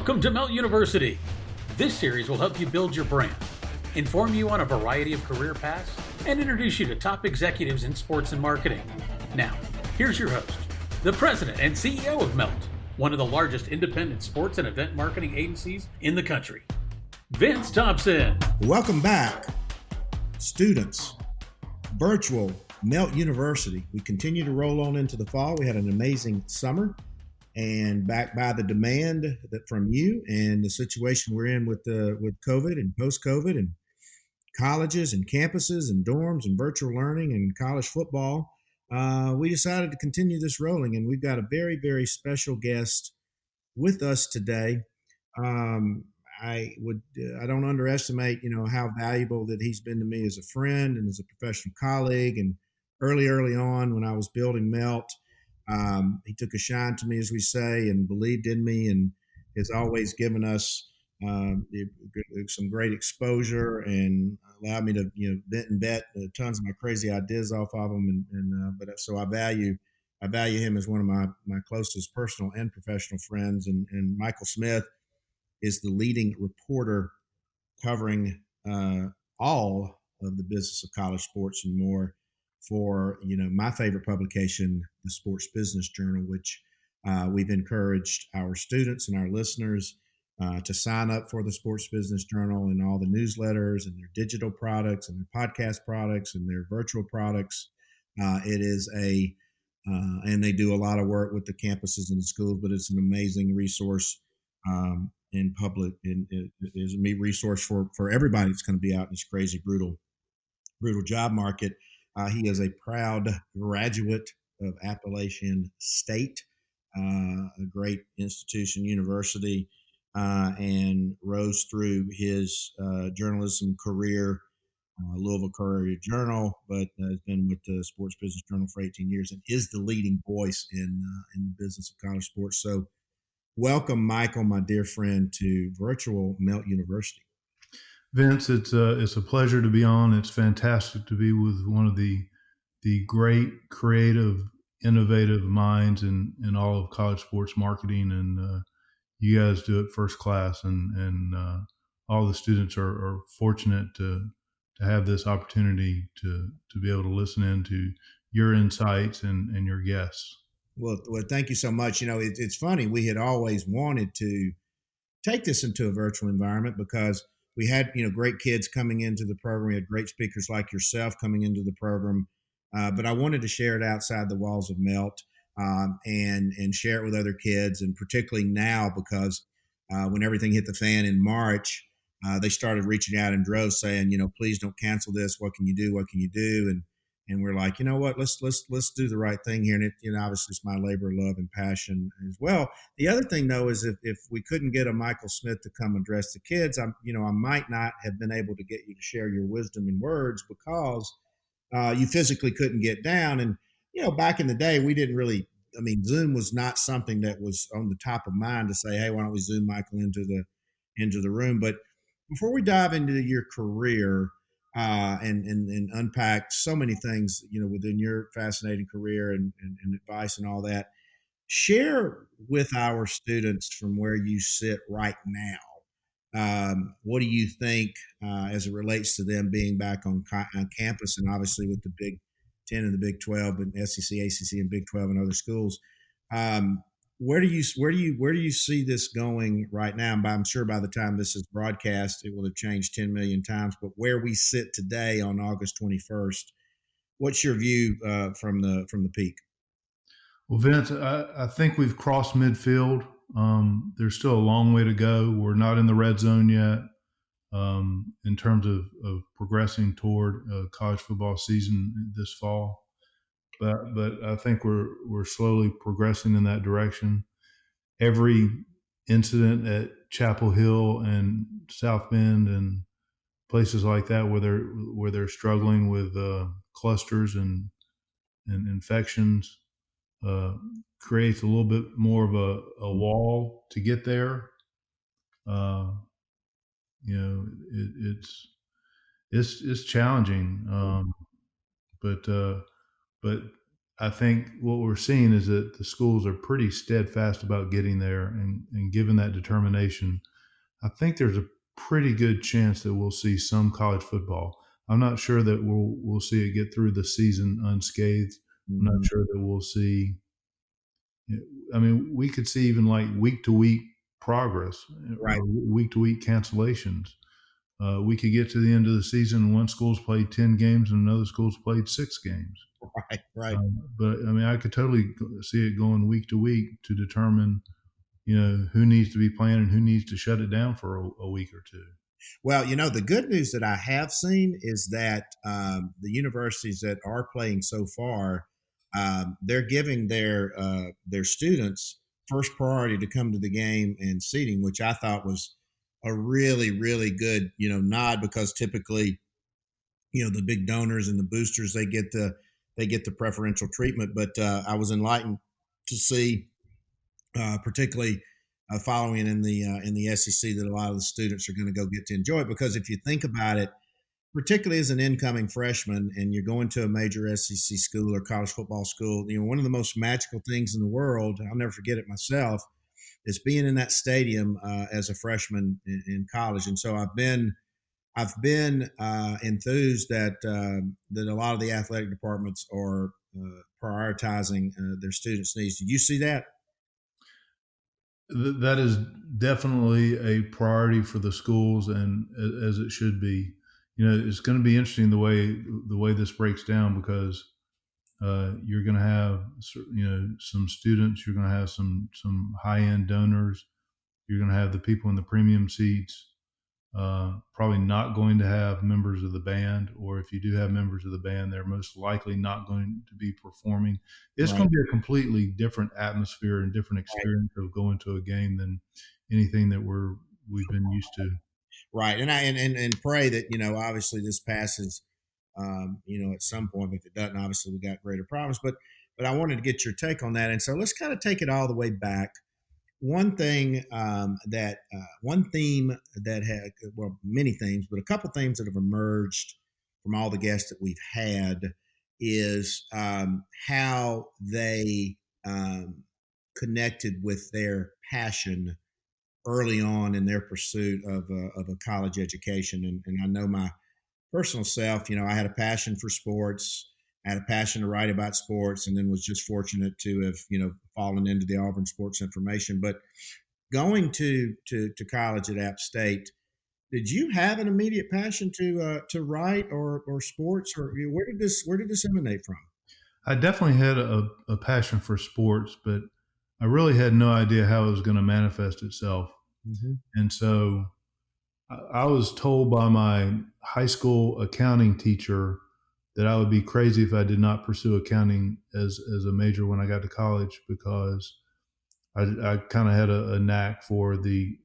Welcome to Melt University. This series will help you build your brand, inform you on a variety of career paths, and introduce you to top executives in sports and marketing. Now, here's your host, the president and CEO of Melt, one of the largest independent sports and event marketing agencies in the country, Vince Thompson. Welcome back, students. Virtual Melt University. We continue to roll on into the fall. We had an amazing summer, and backed by the demand that from you and the situation we're in with COVID and post-COVID and colleges and campuses and dorms and virtual learning and college football, we decided to continue this rolling. And we've got a very, very special guest with us today. I don't underestimate, how valuable that he's been to me as a friend and as a professional colleague. And early on when I was building Melt, he took a shine to me, as we say, and believed in me, and has always given us some great exposure and allowed me to, vent and bet tons of my crazy ideas off of him. So I value him as one of my closest personal and professional friends. And Michael Smith is the leading reporter covering all of the business of college sports and more for my favorite publication, the Sports Business Journal, which we've encouraged our students and our listeners to sign up for the Sports Business Journal and all the newsletters and their digital products and their podcast products and their virtual products. It is and they do a lot of work with the campuses and the schools, but it's an amazing resource in public, and it is a resource for everybody that's going to be out in this crazy, brutal job market. He is a proud graduate of Appalachian State, a great institution, university, and rose through his journalism career, Louisville Courier-Journal, but has been with the Sports Business Journal for 18 years and is the leading voice in the business of college sports. So welcome, Michael, my dear friend, to Virtual Melt University. Vince, it's a pleasure to be on. It's fantastic to be with one of the great, creative, innovative minds in all of college sports marketing, and you guys do it first class. And all the students are fortunate to have this opportunity to be able to listen in to your insights and your guests. Well, thank you so much. It's funny. We had always wanted to take this into a virtual environment because we had, great kids coming into the program. We had great speakers like yourself coming into the program. But I wanted to share it outside the walls of Melt and share it with other kids. And particularly now, because when everything hit the fan in March, they started reaching out in droves saying, please don't cancel this. What can you do? What can you do? And we're like, you know what, let's do the right thing here. And it, obviously it's my labor, love, and passion as well. The other thing though, is if we couldn't get a Michael Smith to come address the kids, I might not have been able to get you to share your wisdom in words because you physically couldn't get down. And, back in the day, we didn't really, Zoom was not something that was on the top of mind to say, hey, why don't we Zoom Michael into the room? But before we dive into your career, and unpack so many things, within your fascinating career and advice and all that. Share with our students from where you sit right now. What do you think as it relates to them being back on campus, and obviously with the Big 10 and the Big 12 and SEC, ACC, and Big 12 and other schools? Where do you see this going right now? And I'm sure by the time this is broadcast, it will have changed 10 million times. But where we sit today on August 21st, what's your view from the peak? Well, Vince, I think we've crossed midfield. There's still a long way to go. We're not in the red zone yet in terms of progressing toward a college football season this fall. But I think we're slowly progressing in that direction. Every incident at Chapel Hill and South Bend and places like that where they're struggling with clusters and infections creates a little bit more of a wall to get there. It's challenging, but I think what we're seeing is that the schools are pretty steadfast about getting there, and given that determination, I think there's a pretty good chance that we'll see some college football. I'm not sure that we'll see it get through the season unscathed. I'm not Mhm. sure that we'll see. I mean, we could see even like week to week progress Right, or week to week cancellations. We could get to the end of the season and one school's played 10 games and another school's played 6 games. right, right. But I mean, I could totally see it going week to week to determine, who needs to be playing and who needs to shut it down for a week or two. Well, the good news that I have seen is that the universities that are playing so far, they're giving their students first priority to come to the game and seating, which I thought was a really, really good, nod, because typically, the big donors and the boosters, they get the preferential treatment. But I was enlightened to see, particularly following in the SEC, that a lot of the students are going to go get to enjoy it. Because if you think about it, particularly as an incoming freshman, and you're going to a major SEC school or college football school, one of the most magical things in the world, I'll never forget it myself, is being in that stadium as a freshman in college. And so I've been enthused that a lot of the athletic departments are prioritizing their students' needs. Did you see that? That is definitely a priority for the schools, and as it should be. It's going to be interesting the way this breaks down, because you're going to have some students, you're going to have some high end donors, you're going to have the people in the premium seats. Probably not going to have members of the band, or if you do have members of the band, they're most likely not going to be performing. It's Right, going to be a completely different atmosphere and different right, experience of going to a game than anything that we've been used to. right. And pray that obviously this passes, at some point. If it doesn't, obviously we got greater problems. But I wanted to get your take on that, and so let's kind of take it all the way back. One theme that had, well, many themes, but a couple themes that have emerged from all the guests that we've had is how they connected with their passion early on in their pursuit of a college education. And I know my personal self, I had a passion for sports. I had a passion to write about sports, and then was just fortunate to have, fallen into the Auburn sports information. But going to college at App State, did you have an immediate passion to write or sports, or where did this emanate from? I definitely had a passion for sports, but I really had no idea how it was going to manifest itself. Mm-hmm. And so I was told by my high school accounting teacher that I would be crazy if I did not pursue accounting as a major when I got to college, because I kind of had a knack for the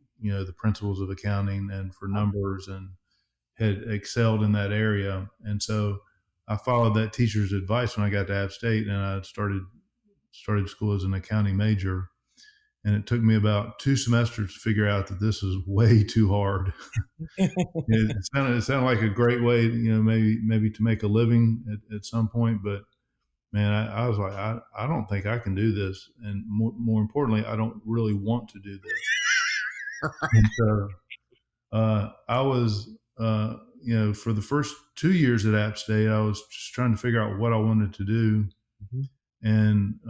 principles of accounting and for numbers, and had excelled in that area. And so I followed that teacher's advice when I got to App State, and I started school as an accounting major. And it took me about 2 semesters to figure out that this is way too hard. It sounded like a great way, maybe to make a living at some point. But man, I was like, I don't think I can do this, and more importantly, I don't really want to do this. And so I was, for the first 2 years at App State, I was just trying to figure out what I wanted to do. Mm-hmm. And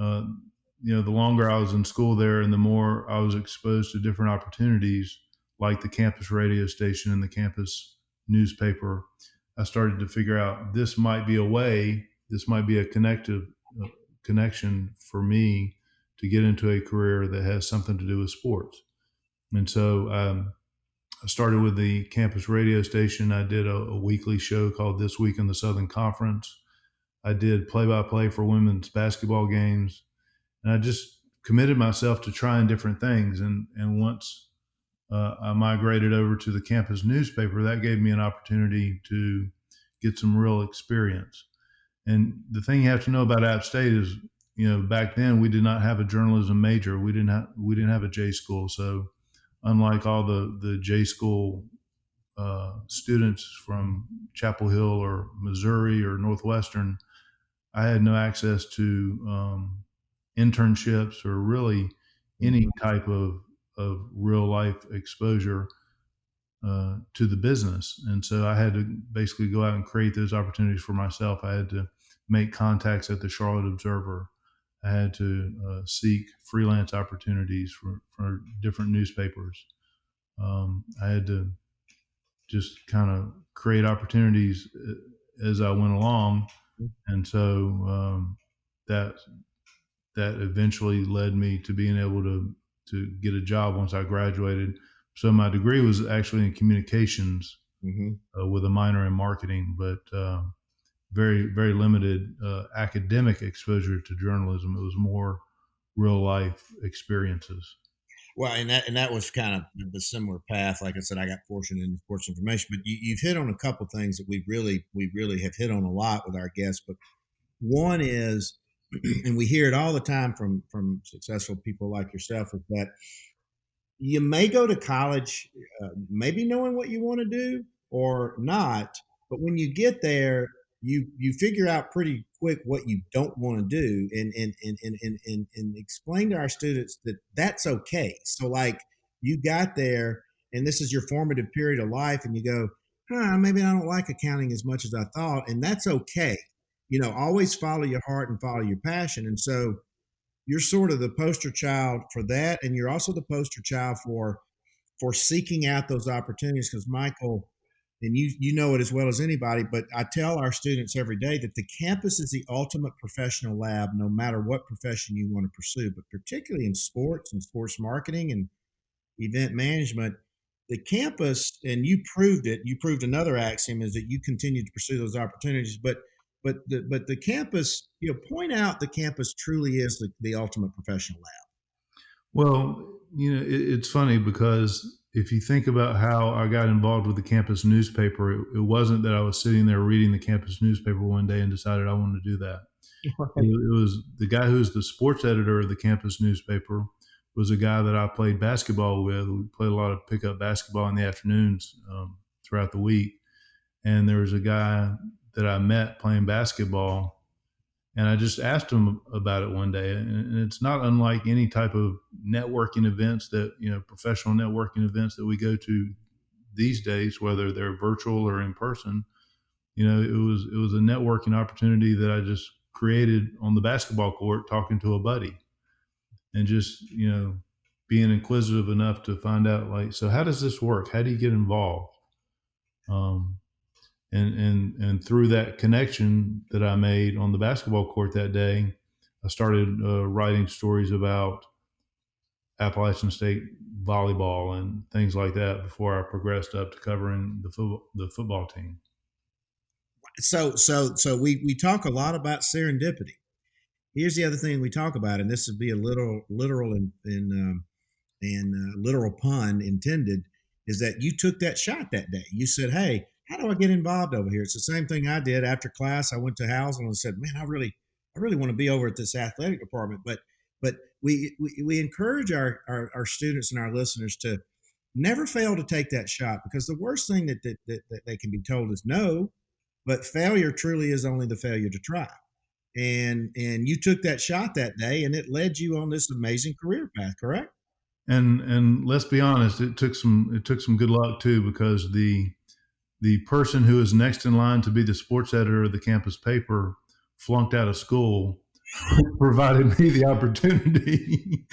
the longer I was in school there, and the more I was exposed to different opportunities, like the campus radio station and the campus newspaper, I started to figure out this might be a way, this might be a connective connection for me to get into a career that has something to do with sports. And so I started with the campus radio station. I did a weekly show called This Week in the Southern Conference. I did play-by-play for women's basketball games, and I just committed myself to trying different things. And once I migrated over to the campus newspaper, that gave me an opportunity to get some real experience. And the thing you have to know about App State is, back then we did not have a journalism major. We didn't have a J school. So unlike all the J school students from Chapel Hill or Missouri or Northwestern, I had no access to internships or really any type of real life exposure to the business. And so I had to basically go out and create those opportunities for myself. I had to make contacts at the Charlotte Observer. I had to seek freelance opportunities for different newspapers. I had to just kind of create opportunities as I went along. And so that that eventually led me to being able to get a job once I graduated. So my degree was actually in communications with a minor in marketing, but very, very limited academic exposure to journalism. It was more real life experiences. Well, and that was kind of the similar path. Like I said, I got fortunate in sports information, but you've hit on a couple things that we really have hit on a lot with our guests. But one is, and we hear it all the time from successful people like yourself, is that you may go to college, maybe knowing what you want to do or not, but when you get there, you figure out pretty quick what you don't want to do, and explain to our students that that's okay. So, like, you got there, and this is your formative period of life, and you go, maybe I don't like accounting as much as I thought, and that's okay. Always follow your heart and follow your passion, and so you're sort of the poster child for that, and you're also the poster child for seeking out those opportunities. Because Michael, and you know it as well as anybody, but I tell our students every day that the campus is the ultimate professional lab, no matter what profession you want to pursue, but particularly in sports and sports marketing and event management. The campus, and you proved it. You proved another axiom is that you continue to pursue those opportunities, but the campus, point out the campus truly is the ultimate professional lab. Well, it's funny because if you think about how I got involved with the campus newspaper, it wasn't that I was sitting there reading the campus newspaper one day and decided I wanted to do that. It was the guy who's the sports editor of the campus newspaper was a guy that I played basketball with. We played a lot of pickup basketball in the afternoons throughout the week. And there was a guy that I met playing basketball, and I just asked him about it one day. And it's not unlike any type of networking events that, professional networking events that we go to these days, whether they're virtual or in person. It was a networking opportunity that I just created on the basketball court, talking to a buddy and just, being inquisitive enough to find out, like, so how does this work? How do you get involved? And through that connection that I made on the basketball court that day, I started writing stories about Appalachian State volleyball and things like that before I progressed up to covering the football team. So we talk a lot about serendipity. Here's the other thing we talk about, and this would be a literal and literal pun intended, is that you took that shot that day. You said, "Hey, how do I get involved over here?" It's the same thing I did after class. I went to Housel and said, "Man, I really want to be over at this athletic department." But we encourage our students and our listeners to never fail to take that shot, because the worst thing that they can be told is no, but failure truly is only the failure to try. And you took that shot that day, and it led you on this amazing career path, correct? And let's be honest, it took some good luck too, because the person who was next in line to be the sports editor of the campus paper flunked out of school, provided me the opportunity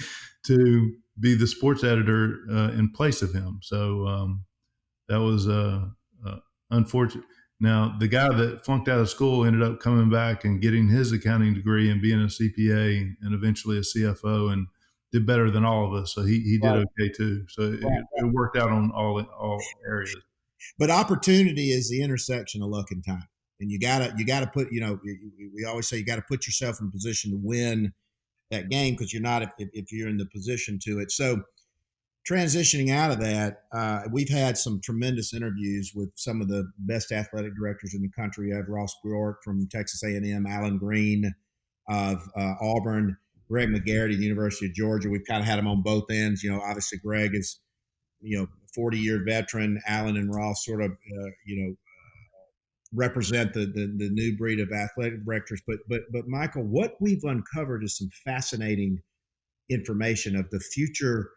to be the sports editor in place of him. So that was unfortunate. Now, the guy that flunked out of school ended up coming back and getting his accounting degree and being a CPA and eventually a CFO, and did better than all of us. So he did okay too. So it worked out on all areas. But opportunity is the intersection of luck and time, and you gotta put. We always say you got to put yourself in a position to win that game, because you're not if you're in the position to it. So transitioning out of that, we've had some tremendous interviews with some of the best athletic directors in the country. We have Ross Bjork from Texas A&M, Alan Green of Auburn, Greg McGarrett at the University of Georgia. We've kind of had them on both ends. Obviously Greg is, 40-year veteran. Alan and Ross sort of, represent the new breed of athletic directors. But Michael, what we've uncovered is some fascinating information of the future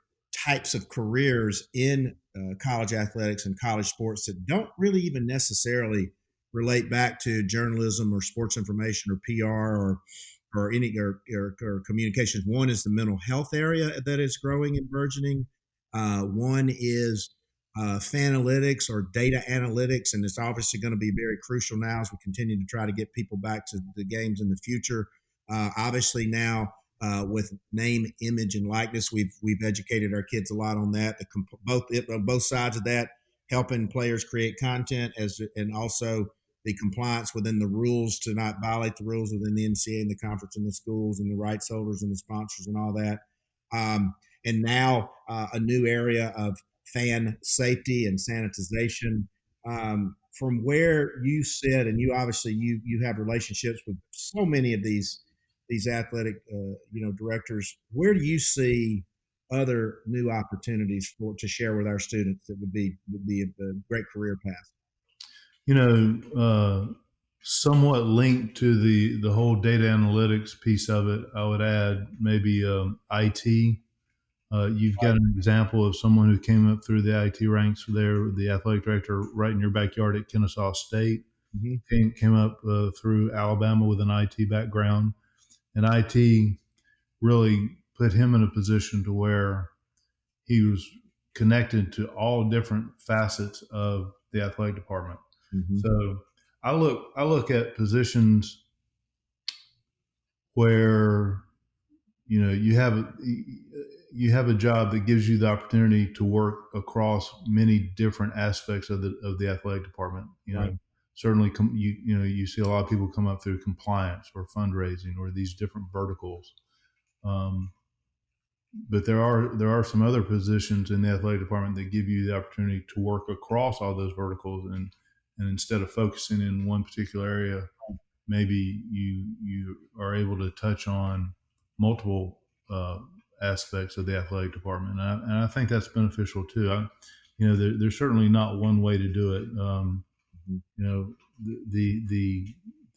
types of careers in college athletics and college sports that don't really even necessarily relate back to journalism or sports information or PR or any or communications. One is the mental health area that is growing and burgeoning. One is fanalytics or data analytics, and it's obviously going to be very crucial now as we continue to try to get people back to the games in the future. Obviously now with name, image, and likeness, we've educated our kids a lot on that. Both sides of that, helping players create content and also the compliance within the rules to not violate the rules within the NCAA and the conference and the schools and the rights holders and the sponsors and all that. And now a new area of fan safety and sanitization. From where you sit, and you obviously you have relationships with so many of these athletic directors. Where do you see other new opportunities to share with our students that would be a great career path? Somewhat linked to the whole data analytics piece of it, I would add maybe IT. You've got an example of someone who came up through the IT ranks there, the athletic director right in your backyard at Kennesaw State. Mm-hmm. Came up through Alabama with an IT background, and IT really put him in a position to where he was connected to all different facets of the athletic department. Mm-hmm. So I look at positions where you have a job that gives you the opportunity to work across many different aspects of the athletic department. Right. Certainly you see a lot of people come up through compliance or fundraising or these different verticals. But there are some other positions in the athletic department that give you the opportunity to work across all those verticals, and instead of focusing in one particular area, maybe you are able to touch on multiple aspects of the athletic department, and I think that's beneficial too. There's certainly not one way to do it.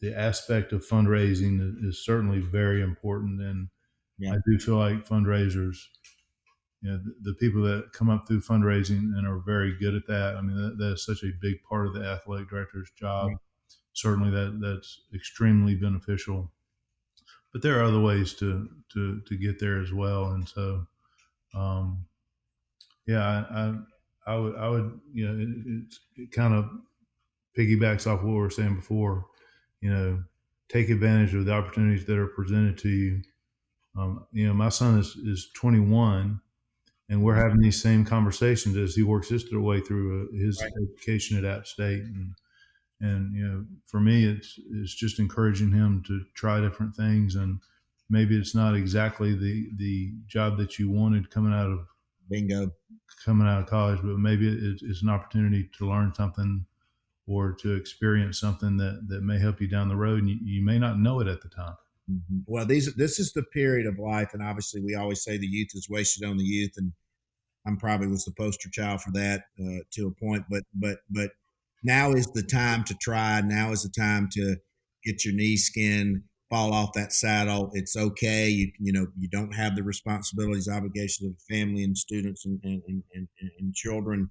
The aspect of fundraising is certainly very important, and I do feel like fundraisers, the people that come up through fundraising and are very good at that. I mean, that is such a big part of the athletic director's job. Yeah. Certainly that's extremely beneficial, but there are other ways to get there as well. And so, I would, it kind of piggybacks off what we were saying before, take advantage of the opportunities that are presented to you. My son is 21, and we're having these same conversations as he works his way through his education at App State. And for me, it's just encouraging him to try different things, and maybe it's not exactly the job that you wanted coming out of college, but maybe it's an opportunity to learn something or to experience something that may help you down the road, and you may not know it at the time. Mm-hmm. Well, this is the period of life, and obviously we always say the youth is wasted on the youth, and I'm probably was the poster child for that to a point. But now is the time to try. Now is the time to get your knee skinned, fall off that saddle. It's okay. You don't have the responsibilities, obligations of family and students and children,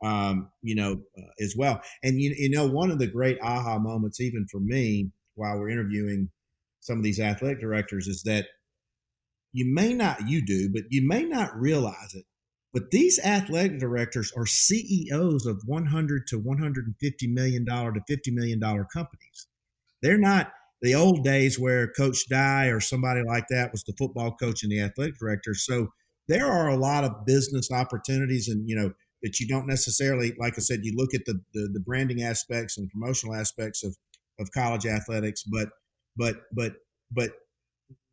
as well. And one of the great aha moments, even for me, while we're interviewing some of these athletic directors, is that you may not realize it, but these athletic directors are CEOs of $100 to $150 million to $50 million companies. They're not the old days where Coach Dye or somebody like that was the football coach and the athletic director. So there are a lot of business opportunities, and that you don't necessarily, like I said, you look at the branding aspects and promotional aspects of college athletics, but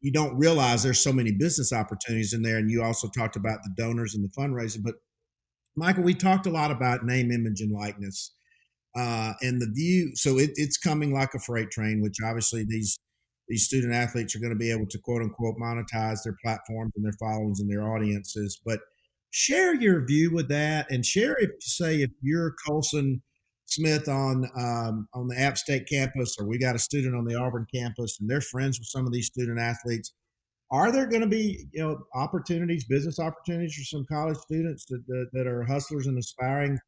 you don't realize there's so many business opportunities in there. And you also talked about the donors and the fundraising. But Michael, we talked a lot about name, image, and likeness, and the view. So it's coming like a freight train, which obviously these student athletes are going to be able to quote unquote monetize their platforms and their followings and their audiences. But share your view with that, and share if you're Colson Smith on the App State campus, or we got a student on the Auburn campus, and they're friends with some of these student athletes. Are there going to be opportunities, business opportunities for some college students that are hustlers and aspiring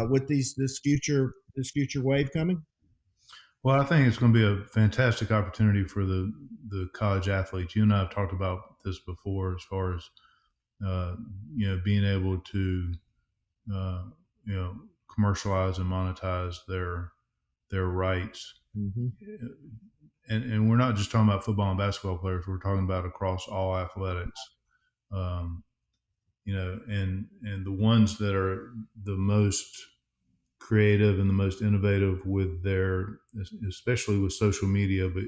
with this future wave coming? Well, I think it's going to be a fantastic opportunity for the college athletes. You and I have talked about this before, as far as being able to commercialize and monetize their rights. Mm-hmm. And we're not just talking about football and basketball players. We're talking about across all athletics. And the ones that are the most creative and the most innovative with especially with social media, but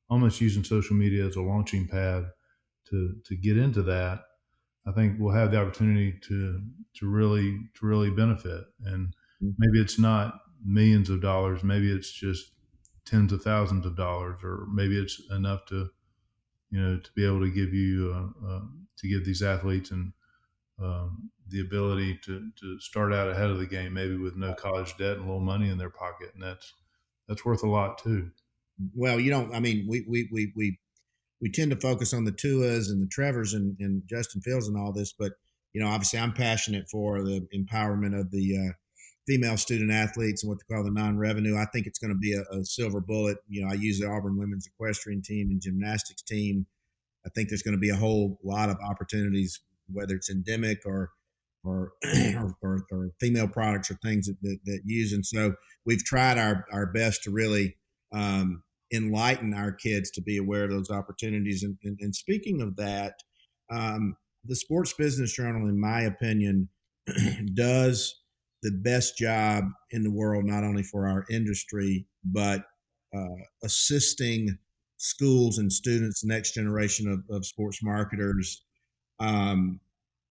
almost using social media as a launching pad to get into that, I think we'll have the opportunity to really benefit. And maybe it's not millions of dollars, maybe it's just tens of thousands of dollars, or maybe it's enough to be able to give to give these athletes and the ability to start out ahead of the game, maybe with no college debt and a little money in their pocket, and that's worth a lot too. Well, we tend to focus on the Tuas and the Trevors and Justin Fields and all this, but obviously I'm passionate for the empowerment of the female student athletes and what they call the non-revenue. I think it's going to be a silver bullet. I use the Auburn women's equestrian team and gymnastics team. I think there's going to be a whole lot of opportunities, whether it's endemic or female products or things that use. And so we've tried our best to really enlighten our kids to be aware of those opportunities. And speaking of that, the Sports Business Journal, in my opinion, does the best job in the world, not only for our industry, but assisting schools and students, the next generation of sports marketers,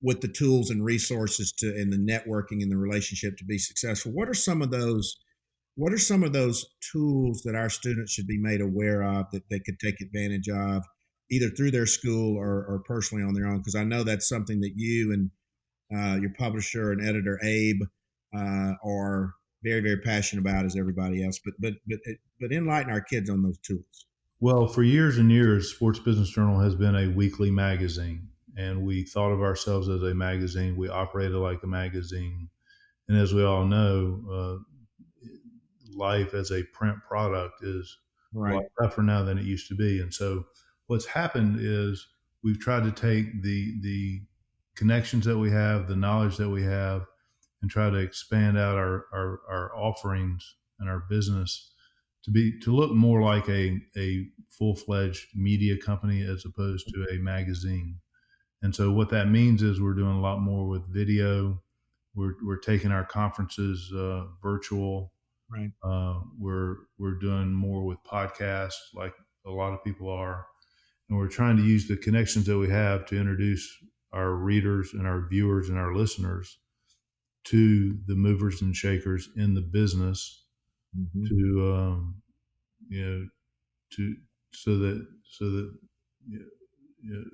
with the tools and resources and the networking and the relationship to be successful. What are some of those tools that our students should be made aware of that they could take advantage of, either through their school or personally on their own? Because I know that's something that you and your publisher and editor Abe are very, very passionate about, as everybody else. But enlighten our kids on those tools. Well, for years and years, Sports Business Journal has been a weekly magazine, and we thought of ourselves as a magazine. We operated like a magazine, and as we all know, life as a print product is a lot tougher now than it used to be. And so what's happened is we've tried to take the connections that we have, the knowledge that we have, and try to expand out our offerings and our business to look more like a full-fledged media company as opposed to a magazine. And so what that means is we're doing a lot more with video. We're taking our conferences virtual. Right. We're doing more with podcasts, like a lot of people are, and we're trying to use the connections that we have to introduce our readers and our viewers and our listeners to the movers and shakers in the business, mm-hmm. So that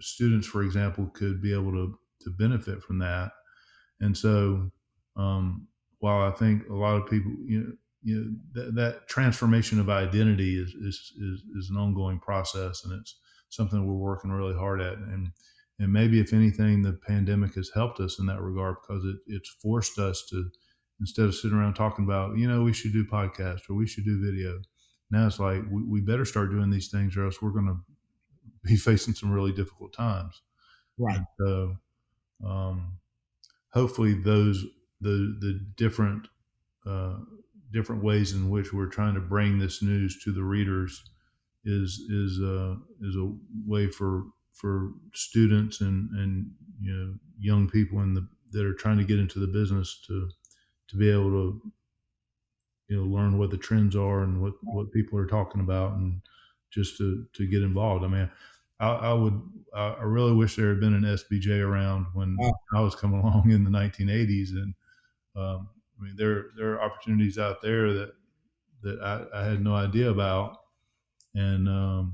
students, for example, could be able to benefit from that. And so, while I think a lot of people, that transformation of identity is an ongoing process, and it's something we're working really hard at. And maybe, if anything, the pandemic has helped us in that regard, because it's forced us to, instead of sitting around talking about, we should do podcasts or we should do video, now it's like we better start doing these things, or else we're going to be facing some really difficult times. Right. And so, hopefully, the different ways in which we're trying to bring this news to the readers is a way for students and young people that are trying to get into the business to be able to learn what the trends are and what people are talking about, and just to get involved. I mean, I really wish there had been an SBJ around when I was coming along in the 1980s, and I mean, there are opportunities out there that I had no idea about, and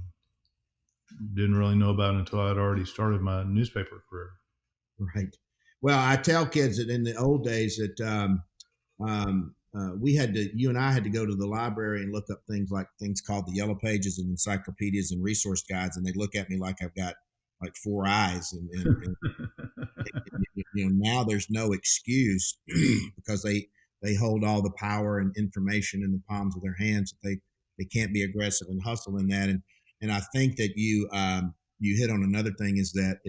didn't really know about until I had already started my newspaper career. Right. Well, I tell kids that in the old days that you and I had to go to the library and look up things called the yellow pages and encyclopedias and resource guides. And they look at me like I've got like four eyes. And now there's no excuse because they hold all the power and information in the palms of their hands. They can't be aggressive and hustle in that. And I think that you hit on another thing is that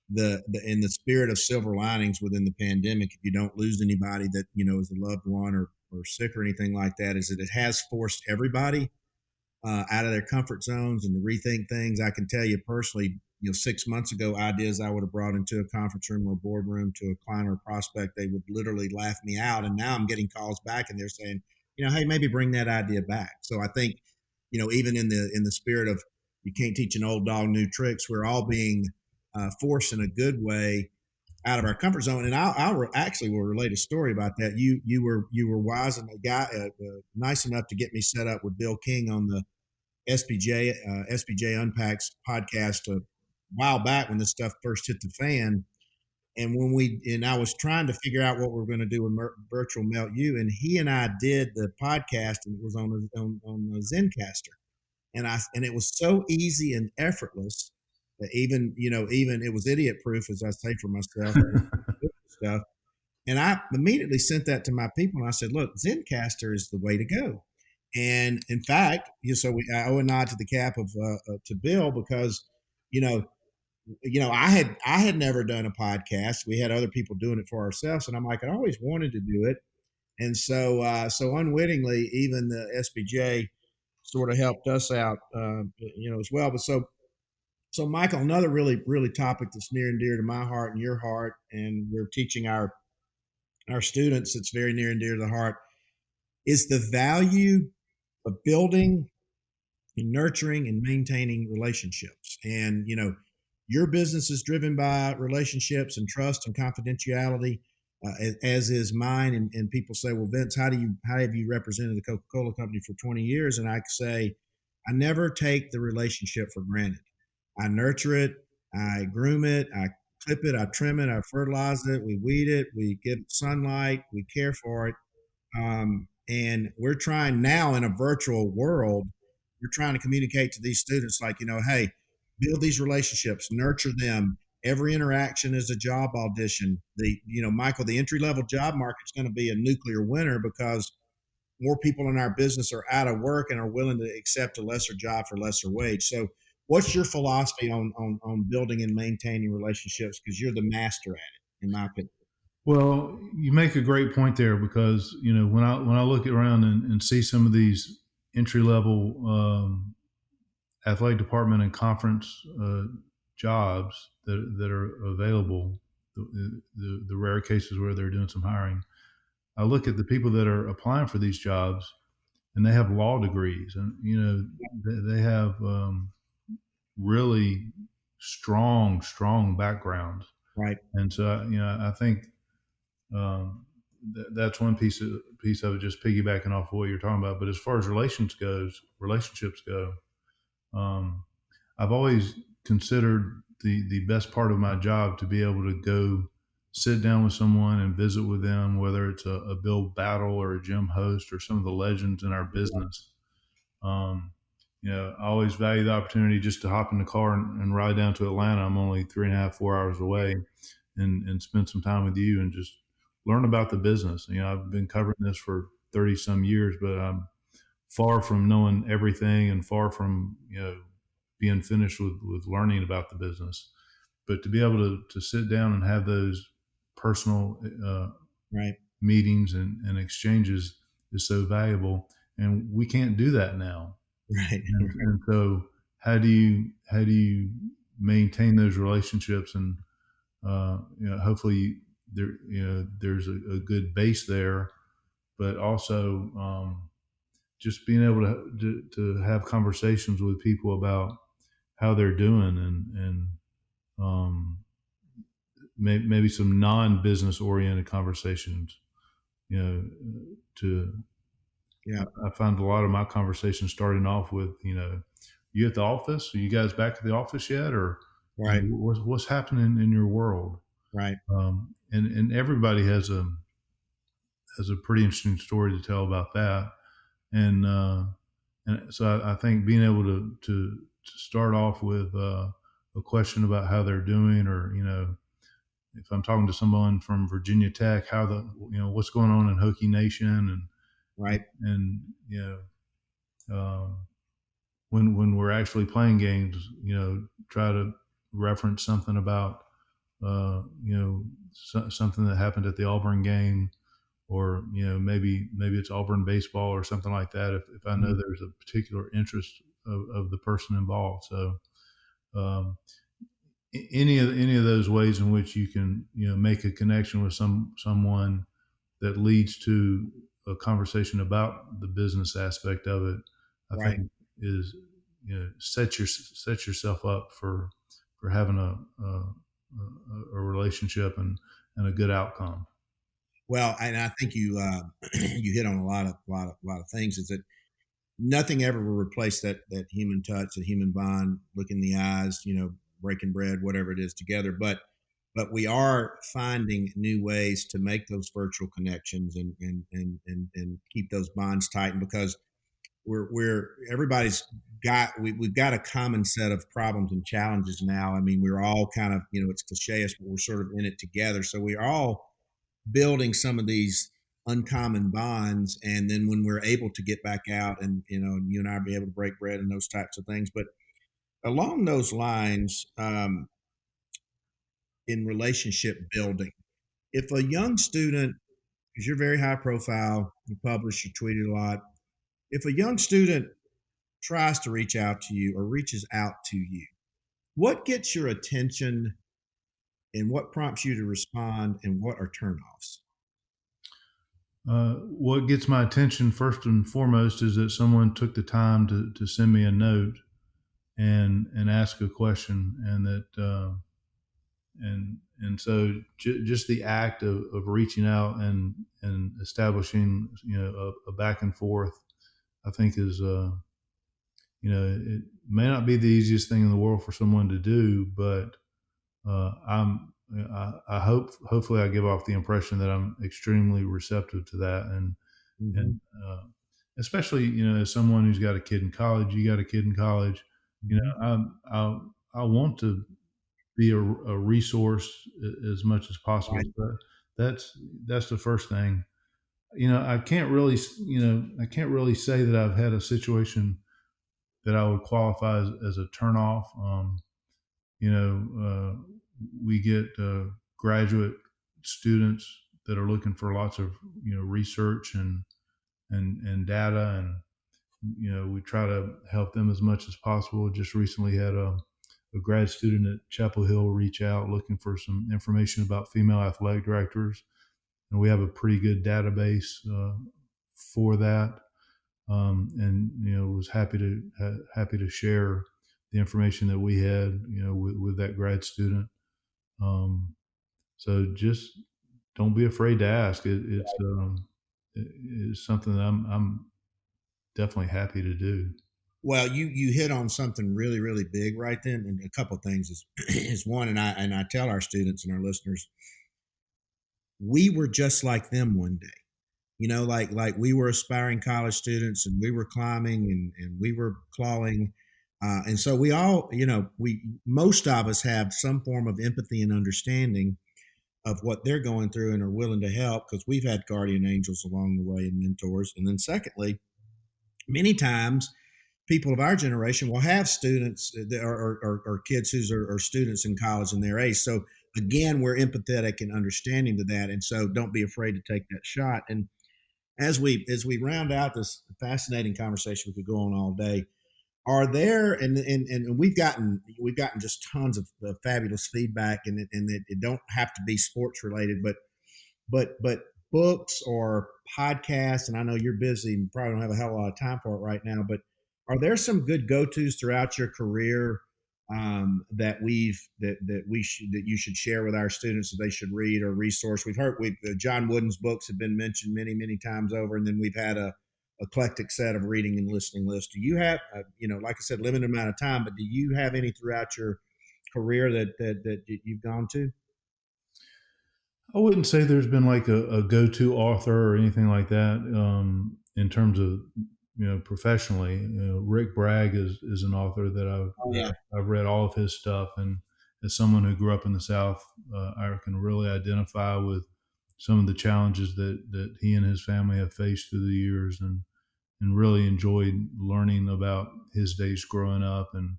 the in the spirit of silver linings within the pandemic, if you don't lose anybody that is a loved one or sick or anything like that, is that it has forced everybody out of their comfort zones and to rethink things. I can tell you personally, 6 months ago, ideas I would have brought into a conference room or boardroom to a client or prospect, they would literally laugh me out. And now I'm getting calls back and they're saying, hey, maybe bring that idea back. So I think, even in the spirit of you can't teach an old dog new tricks, we're all being forced in a good way out of our comfort zone. And I actually will relate a story about that. You were wise and nice enough to get me set up with Bill King on the SBJ Unpacks podcast a while back when this stuff first hit the fan. And I was trying to figure out what we were going to do with Virtual Melt U, and he and I did the podcast, and it was on the Zencaster, and it was so easy and effortless that even it was idiot proof, as I say for myself, stuff. And I immediately sent that to my people, and I said, "Look, Zencaster is the way to go." And in fact, I owe a nod to the cap of to Bill because I had never done a podcast. We had other people doing it for ourselves, and I'm like, I always wanted to do it, and so unwittingly, even the SBJ sort of helped us out, as well. But so Michael, another really really topic that's near and dear to my heart and your heart, and we're teaching our students. It's very near and dear to the heart. Is the value of building and nurturing and maintaining relationships, and your business is driven by relationships and trust and confidentiality, as is mine. And people say, well, Vince, how have you represented the Coca-Cola company for 20 years? And I say, I never take the relationship for granted. I nurture it. I groom it. I clip it. I trim it. I fertilize it. We weed it. We give it sunlight. We care for it. And we're trying now in a virtual world, we're trying to communicate to these students like, hey, build these relationships, nurture them. Every interaction is a job audition. Michael, the entry-level job market is going to be a nuclear winner because more people in our business are out of work and are willing to accept a lesser job for lesser wage. So what's your philosophy on building and maintaining relationships? Because you're the master at it, in my opinion. Well, you make a great point there because, when I look around and see some of these entry-level athletic department and conference jobs that are available, the rare cases where they're doing some hiring, I look at the people that are applying for these jobs and they have law degrees and, they have really strong backgrounds. Right. And so, I think that's one piece of it, just piggybacking off what you're talking about. But as far as relationships go, I've always considered the best part of my job to be able to go sit down with someone and visit with them, whether it's a Bill Battle or a Jim Host or some of the legends in our business. I always value the opportunity just to hop in the car and ride down to Atlanta. I'm only 3.5, 4 hours away, and spend some time with you and just learn about the business. I've been covering this for 30 some years, but I'm far from knowing everything and far from, being finished with learning about the business. But to be able to sit down and have those personal right. meetings and exchanges is so valuable. And we can't do that now. Right. And so how do you maintain those relationships and, hopefully there's a good base there, but also, just being able to have conversations with people about how they're doing and maybe some non-business oriented conversations, I find a lot of my conversations starting off with, you at the office? Are you guys back at the office yet? Or right. What's happening in your world? Right. And everybody has has a pretty interesting story to tell about that. And so I think being able to start off with a question about how they're doing, or if I'm talking to someone from Virginia Tech, how what's going on in Hokie Nation, Right. and when we're actually playing games, try to reference something about something that happened at the Auburn game, or maybe it's Auburn baseball or something like that, if I know there's a particular interest of the person involved. So um, any of those ways in which you can make a connection with someone that leads to a conversation about the business aspect of it, I Right. think is set yourself up for having a relationship and a good outcome. Well, and I think you you hit on a lot of things. Is that nothing ever will replace that human touch, that human bond, look in the eyes, breaking bread, whatever it is together. But we are finding new ways to make those virtual connections and keep those bonds tightened, because we're everybody's got we've got a common set of problems and challenges now. I mean, we're all kind of, it's cliche, but we're sort of in it together. So we're all building some of these uncommon bonds, and then when we're able to get back out and you and I be able to break bread and those types of things. But along those lines, in relationship building, if a young student, because you're very high profile, you publish, you tweet a lot, if a young student tries to reach out to you or reaches out to you, what gets your attention and what prompts you to respond, and what are turnoffs? What gets my attention first and foremost is that someone took the time to send me a note and ask a question, and and so just the act of reaching out and establishing a back and forth, I think is it may not be the easiest thing in the world for someone to do, but I hopefully I give off the impression that I'm extremely receptive to that, and especially as someone who's got a kid in college, you got a kid in college, I want to be a resource as much as possible. Right. But that's the first thing. I can't really say that I've had a situation that I would qualify as a turnoff. You know, we get graduate students that are looking for lots of research and data, and we try to help them as much as possible. Just recently had a grad student at Chapel Hill reach out looking for some information about female athletic directors, and we have a pretty good database for that. And was happy to share the information that we had with that grad student. So just don't be afraid to ask. It's something that I'm definitely happy to do. Well, you hit on something really really big right then, and a couple of things is is one, and I tell our students and our listeners, we were just like them one day. Like we were aspiring college students, and we were climbing, and we were clawing, and so we all, we most of us have some form of empathy and understanding of what they're going through, and are willing to help because we've had guardian angels along the way and mentors. And then secondly, many times people of our generation will have students that or kids who are students in college in their age. So again, we're empathetic and understanding to that, and so don't be afraid to take that shot. And as we round out this fascinating conversation, we could go on all day. Are there, and we've gotten just tons of fabulous feedback, and it don't have to be sports related, but books or podcasts, and I know you're busy and probably don't have a hell of a lot of time for it right now, but are there some good go-tos throughout your career, that you should share with our students that they should read or resource? We've John Wooden's books have been mentioned many times over, and then we've had a eclectic set of reading and listening lists. Do you have, like I said, limited amount of time, but do you have any throughout your career that you've gone to? I wouldn't say there's been like a go-to author or anything like that in terms of professionally. Rick Bragg is an author that I've read all of his stuff, and as someone who grew up in the South, I can really identify with some of the challenges that he and his family have faced through the years, and really enjoyed learning about his days growing up, and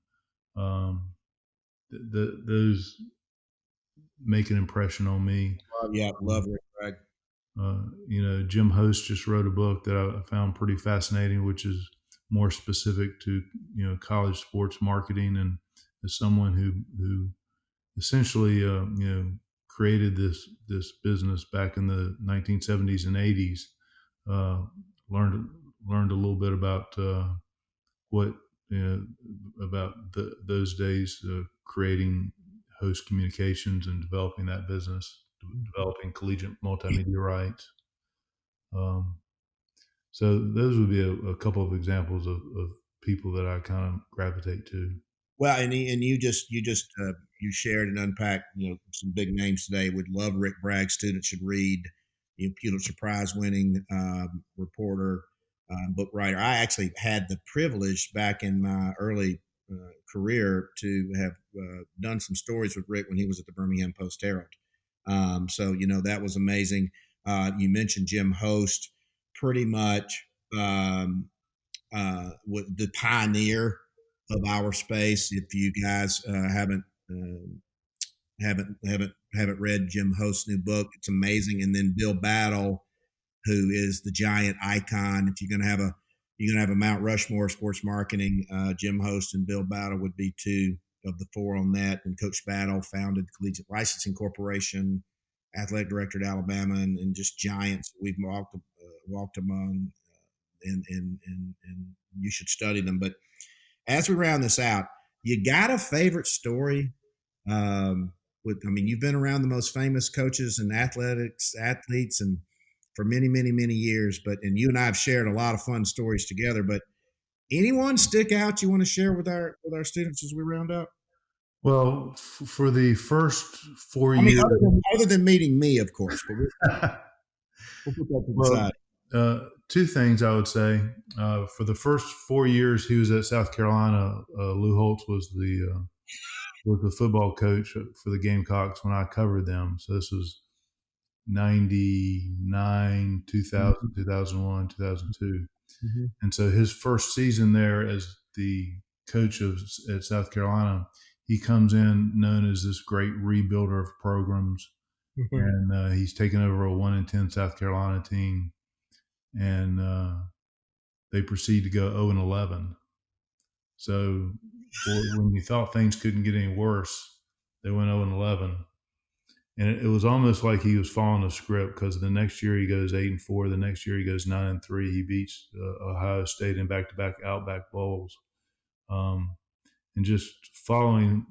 those make an impression on me. Yeah, love Rick Bragg. Jim Host just wrote a book that I found pretty fascinating, which is more specific to college sports marketing, and as someone who essentially created this business back in the 1970s and 80s, learned a little bit about what about those days, creating Host Communications and developing that business, developing collegiate multimedia rights. So those would be a couple of examples of people that I kind of gravitate to. Well, and you shared and unpacked some big names today. Would love Rick Bragg. Students should read. Pulitzer Prize winning reporter, book writer. I actually had the privilege back in my early career to have done some stories with Rick when he was at the Birmingham Post-Herald. So that was amazing. You mentioned Jim Host, pretty much with the pioneer of our space. If you guys haven't read Jim Host's new book, it's amazing. And then Bill Battle, who is the giant icon. If you're gonna have a Mount Rushmore of sports marketing, Jim Host and Bill Battle would be two of the four on that. And Coach Battle founded Collegiate Licensing Corporation, athletic director at Alabama, and just giants we've walked among, and you should study them. But as we round this out, you got a favorite story? You've been around the most famous coaches and athletes, and for many, many, many years. And you and I have shared a lot of fun stories together. But anyone stick out you want to share with our students as we round up? Well, for the first 4 years, other than meeting me, of course. But we'll put that to the side. Two things I would say. For the first 4 years he was at South Carolina, Lou Holtz was the football coach for the Gamecocks when I covered them. So this was 99, 2000, 2001, 2002. Mm-hmm. And so his first season there as the coach at South Carolina, he comes in known as this great rebuilder of programs. Mm-hmm. And he's taken over a 1-10 South Carolina team. And they proceed to go 0-11. So when you thought things couldn't get any worse, they went 0-11. And it was almost like he was following a script, because the next year he goes 8-4. The next year he goes 9-3. He beats Ohio State in back-to-back Outback Bowls. And just following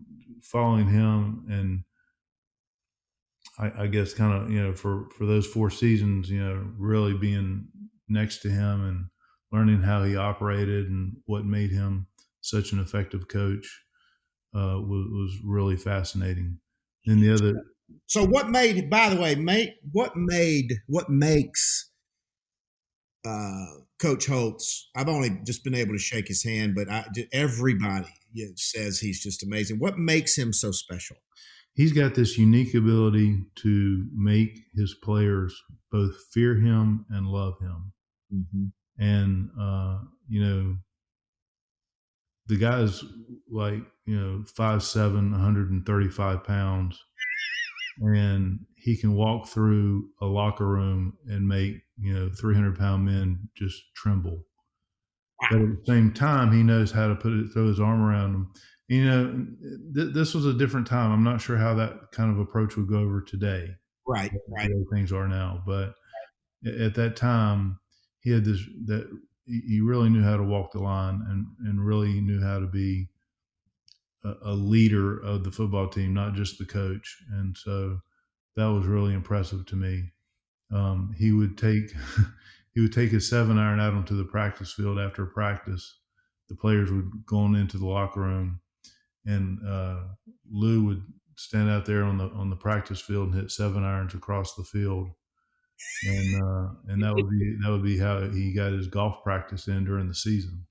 him, and I guess kind of, for those 4 seasons, really being next to him and learning how he operated and what made him such an effective coach was really fascinating. And the other. So what makes Coach Holtz? I've only just been able to shake his hand, but everybody says he's just amazing. What makes him so special? He's got this unique ability to make his players both fear him and love him. Mm-hmm. And, the guy's like, 5'7", 135 pounds, and he can walk through a locker room and make, 300-pound men just tremble. Wow. But at the same time, he knows how to throw his arm around them. This was a different time. I'm not sure how that kind of approach would go over today. Right. The way things are now. But at that time, he had he really knew how to walk the line, and really knew how to be a leader of the football team, not just the coach. And so that was really impressive to me. He would take his 7-iron out onto the practice field after practice. The players would go on into the locker room, and Lou would stand out there on the practice field and hit 7-irons across the field, and that would be how he got his golf practice in during the season.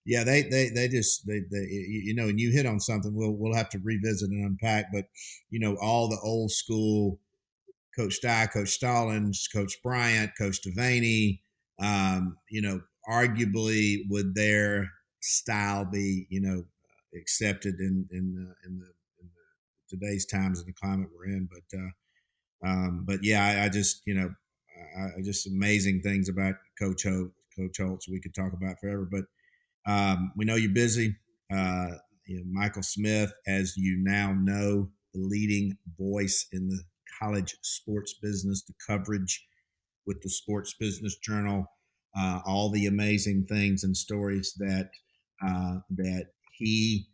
Yeah, they and you hit on something we'll have to revisit and unpack, but all the old school Coach Dye, Coach Stallings, Coach Bryant, Coach Devaney, arguably would their style be accepted in today's times and the climate we're in, but yeah, I just I just amazing things about Coach Holtz we could talk about forever, but we know you're busy. Michael Smith, as you now know, the leading voice in the college sports business, the coverage with the Sports Business Journal, all the amazing things and stories that he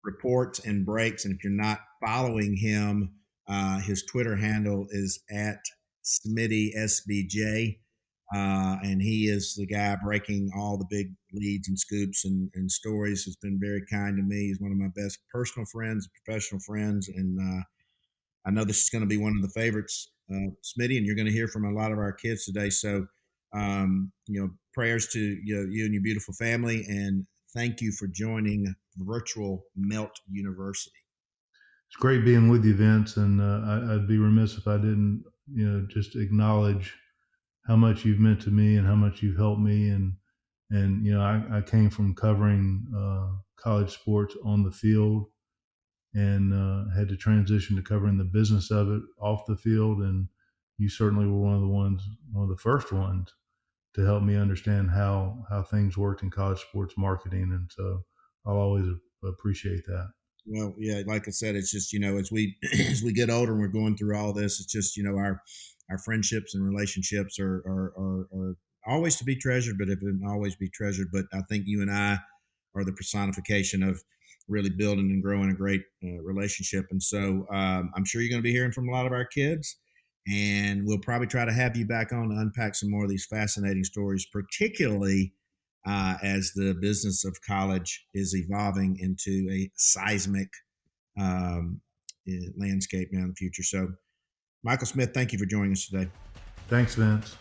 reports and breaks. And if you're not following him, his Twitter handle is at SmittySBJ. And he is the guy breaking all the big leads and scoops and stories. Has been very kind to me. He's one of my best personal friends, professional friends. And I know this is going to be one of the favorites, Smitty, and you're going to hear from a lot of our kids today. So, prayers to you and your beautiful family. And thank you for joining Virtual Melt University. It's great being with you, Vince. And I'd be remiss if I didn't, just acknowledge how much you've meant to me and how much you've helped me. And I came from covering college sports on the field and had to transition to covering the business of it off the field. And you certainly were one of the first ones to help me understand how things worked in college sports marketing. And so I'll always appreciate that. Well, yeah, like I said, it's just, as we get older and we're going through all this, it's just, our friendships and relationships are always to be treasured, but it can always be treasured. But I think you and I are the personification of really building and growing a great relationship. And so I'm sure you're going to be hearing from a lot of our kids, and we'll probably try to have you back on to unpack some more of these fascinating stories, particularly as the business of college is evolving into a seismic landscape now in the future. So, Michael Smith, thank you for joining us today. Thanks, Vince.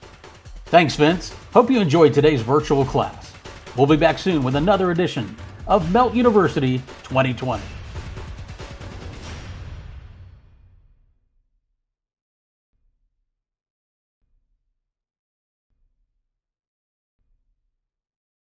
Thanks, Vince. Hope you enjoyed today's virtual class. We'll be back soon with another edition of Melt University 2020.